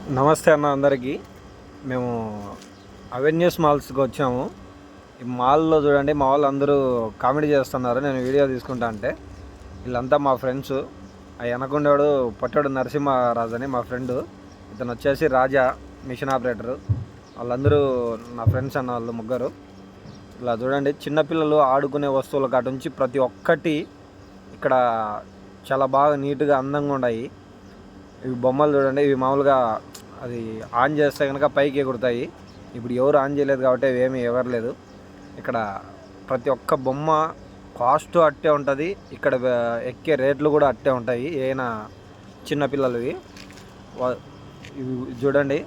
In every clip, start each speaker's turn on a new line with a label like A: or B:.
A: నమస్తే అన్న అందరికీ. మేము అవెన్యూస్ మాల్స్కి వచ్చాము. ఈ మాల్లో చూడండి, మా వాళ్ళు అందరూ కామెడీ చేస్తున్నారు. నేను వీడియో తీసుకుంటా అంటే వీళ్ళంతా మా ఫ్రెండ్స్. ఆ వెనకుండేవాడు పొట్టాడు నరసింహరాజు అని మా ఫ్రెండు. ఇతను వచ్చేసి రాజా మిషన్ ఆపరేటరు. వాళ్ళందరూ నా ఫ్రెండ్స్ అన్న, వాళ్ళు ముగ్గురు. ఇలా చూడండి, చిన్నపిల్లలు ఆడుకునే వస్తువుల కాటి నుంచి ప్రతి ఒక్కటి ఇక్కడ చాలా బాగా నీట్గా అందంగా ఉన్నాయి. ఇవి బొమ్మలు చూడండి, ఇవి మామూలుగా అది ఆన్ చేస్తే కనుక పైకి ఎగురుతాయి. ఇప్పుడు ఎవరు ఆన్ చేయలేదు కాబట్టి అవి ఏమీ ఎగరలేదు. ఇక్కడ ప్రతి ఒక్క బొమ్మ కాస్ట్ అట్టే ఉంటుంది. ఇక్కడ ఎక్కే రేట్లు కూడా అట్టే ఉంటాయి. ఏమైనా చిన్నపిల్లలవి ఇవి చూడండి,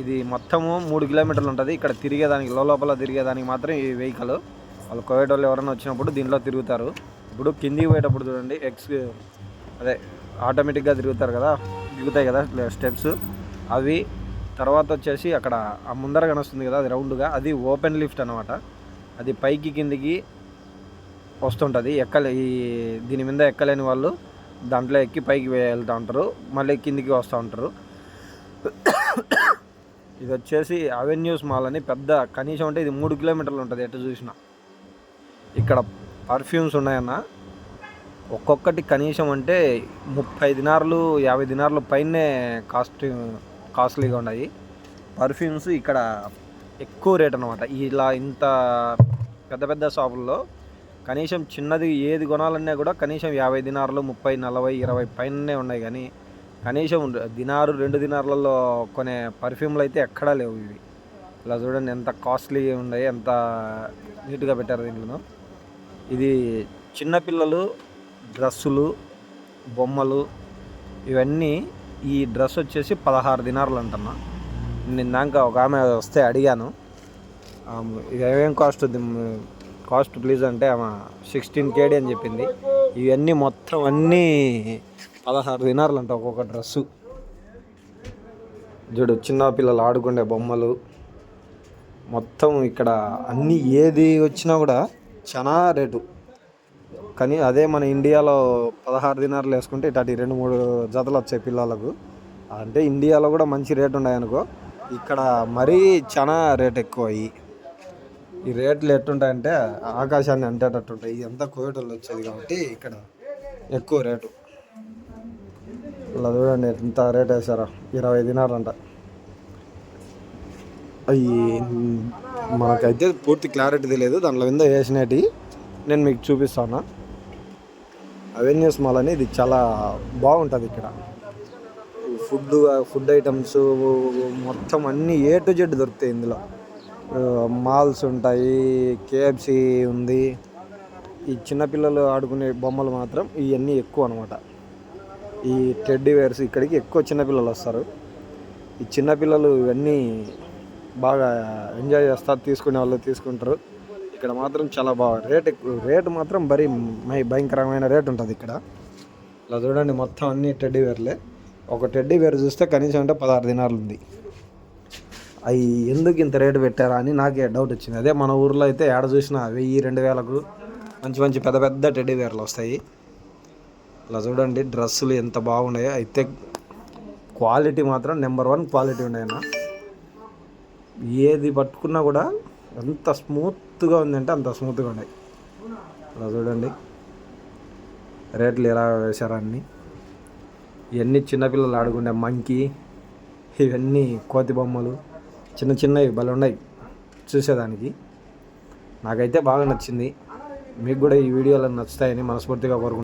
A: ఇది మొత్తము 3 కిలోమీటర్లు ఉంటుంది. ఇక్కడ తిరిగేదానికి లోపల తిరిగేదానికి మాత్రం ఈ వెహికల్. వాళ్ళు కోవిడ్ వాళ్ళు ఎవరైనా వచ్చినప్పుడు దీంట్లో తిరుగుతారు. ఇప్పుడు కిందికి పోయేటప్పుడు చూడండి, అదే ఆటోమేటిక్గా తిరుగుతారు కదా, దిగుతాయి కదా స్టెప్స్ అవి. తర్వాత వచ్చేసి అక్కడ ఆ ముందర కనిపిస్తుంది కదా, అది రౌండ్గా, అది ఓపెన్ లిఫ్ట్ అనమాట. అది పైకి కిందికి వస్తుంటుంది. దీని మీద ఎక్కలేని వాళ్ళు దాంట్లో ఎక్కి పైకి వెళ్తూ ఉంటారు, మళ్ళీ కిందికి వస్తూ ఉంటారు. ఇది వచ్చేసి అవెన్యూస్ మాల్ అని పెద్ద, కనీసం అంటే ఇది 3 కిలోమీటర్లు ఉంటుంది ఎటు చూసినా. ఇక్కడ పర్ఫ్యూమ్స్ ఉన్నాయన్న, ఒక్కొక్కటి కనీసం అంటే 30 దినార్లు 50 దినార్లు పైనే కాస్ట్లీగా ఉన్నాయి. పర్ఫ్యూమ్స్ ఇక్కడ ఎక్కువ రేట్ అనమాట. ఇలా ఇంత పెద్ద పెద్ద షాపుల్లో కనీసం చిన్నది ఏది కొనాలన్నా కూడా కనీసం 50 దినార్లు 30, 40, 20 పైనే ఉన్నాయి. కానీ కనీసం దినారు 2 దినార్లలో కొనే పర్ఫ్యూమ్లు అయితే ఎక్కడా లేవు ఇవి. ఇలా చూడండి ఎంత కాస్ట్లీ ఉన్నాయి, ఎంత నీట్గా పెట్టారు దీంట్లో. ఇది చిన్నపిల్లలు డ్రెస్సులు, బొమ్మలు, ఇవన్నీ. ఈ డ్రెస్ వచ్చేసి 16 దినార్లు అంటున్నా. నేను దాకా ఒక ఆమె వస్తే అడిగాను, ఇది ఏమేం కాస్ట్ ప్లీజ్ అంటే ఆమె 16 KD అని చెప్పింది. ఇవన్నీ మొత్తం అన్నీ 16 దినార్లు అంట ఒక్కొక్క డ్రెస్సు. చూడు, చిన్నపిల్లలు ఆడుకునే బొమ్మలు మొత్తం ఇక్కడ అన్నీ. ఏది వచ్చినా కూడా చాలా రేటు. కానీ అదే మన ఇండియాలో 16 దినార్లు వేసుకుంటే ఇటు 2-3 జతలు వచ్చాయి పిల్లలకు. అంటే ఇండియాలో కూడా మంచి రేటు ఉన్నాయనుకో, ఇక్కడ మరీ చాలా రేట్ ఎక్కువ. ఈ రేట్లు ఎట్టుంటాయంటే ఆకాశాన్ని అంటేటట్టు ఉంటాయి. ఇదంతా కోవిడ్లో వచ్చేది కాబట్టి ఇక్కడ ఎక్కువ రేటు. ఇలా చూడండి ఎంత రేట్ వేసారో, 20 దినార్లు అంట. అవి మనకైతే పూర్తి క్లారిటీ తెలియదు, దాంట్లో కింద వేసినవి నేను మీకు చూపిస్తాను. అవెన్యూస్ మాల్ అని ఇది చాలా బాగుంటుంది. ఇక్కడ ఫుడ్ ఐటమ్స్ మొత్తం అన్నీ A to Z దొరుకుతాయి ఇందులో. మాల్స్ ఉంటాయి, KFC ఉంది. ఈ చిన్నపిల్లలు ఆడుకునే బొమ్మలు మాత్రం ఇవన్నీ ఎక్కువ అనమాట. ఈ టెడ్డీ వేర్స్ ఇక్కడికి ఎక్కువ చిన్నపిల్లలు వస్తారు. ఈ చిన్నపిల్లలు ఇవన్నీ బాగా ఎంజాయ్ చేస్తారు, తీసుకునే వాళ్ళు తీసుకుంటారు. ఇక్కడ మాత్రం చాలా బాగా రేటు మాత్రం భయంకరమైన రేటు ఉంటుంది ఇక్కడ. ఇలా చూడండి, మొత్తం అన్ని టెడ్డీ వేర్లే. ఒక టెడ్డీ వేర్ చూస్తే కనీసం అంటే 16 దినార్లు ఉంది. అవి ఎందుకు ఇంత రేటు పెట్టారా అని నాకే డౌట్ వచ్చింది. అదే మన ఊర్లో అయితే ఏడ చూసినా 1000-2000కు మంచి మంచి పెద్ద పెద్ద టెడ్డీ వేర్లు వస్తాయి. ఇలా చూడండి, డ్రెస్సులు ఎంత బాగున్నాయో. అయితే క్వాలిటీ మాత్రం నెంబర్ 1 క్వాలిటీ ఉన్నాయన్న. ఏది పట్టుకున్నా కూడా ఎంత స్మూత్గా ఉందంటే అంత స్మూత్గా ఉన్నాయి. అలా చూడండి రేట్లు ఎలా వేశారన్నీ. ఇవన్నీ చిన్నపిల్లలు ఆడుకునే మంకీ, ఇవన్నీ కోతి బొమ్మలు, చిన్న చిన్నవి భలే ఉన్నాయి చూసేదానికి. నాకైతే బాగా నచ్చింది. మీకు కూడా ఈ వీడియోలు నచ్చుతాయని మనస్ఫూర్తిగా కోరుకుంటున్నాను.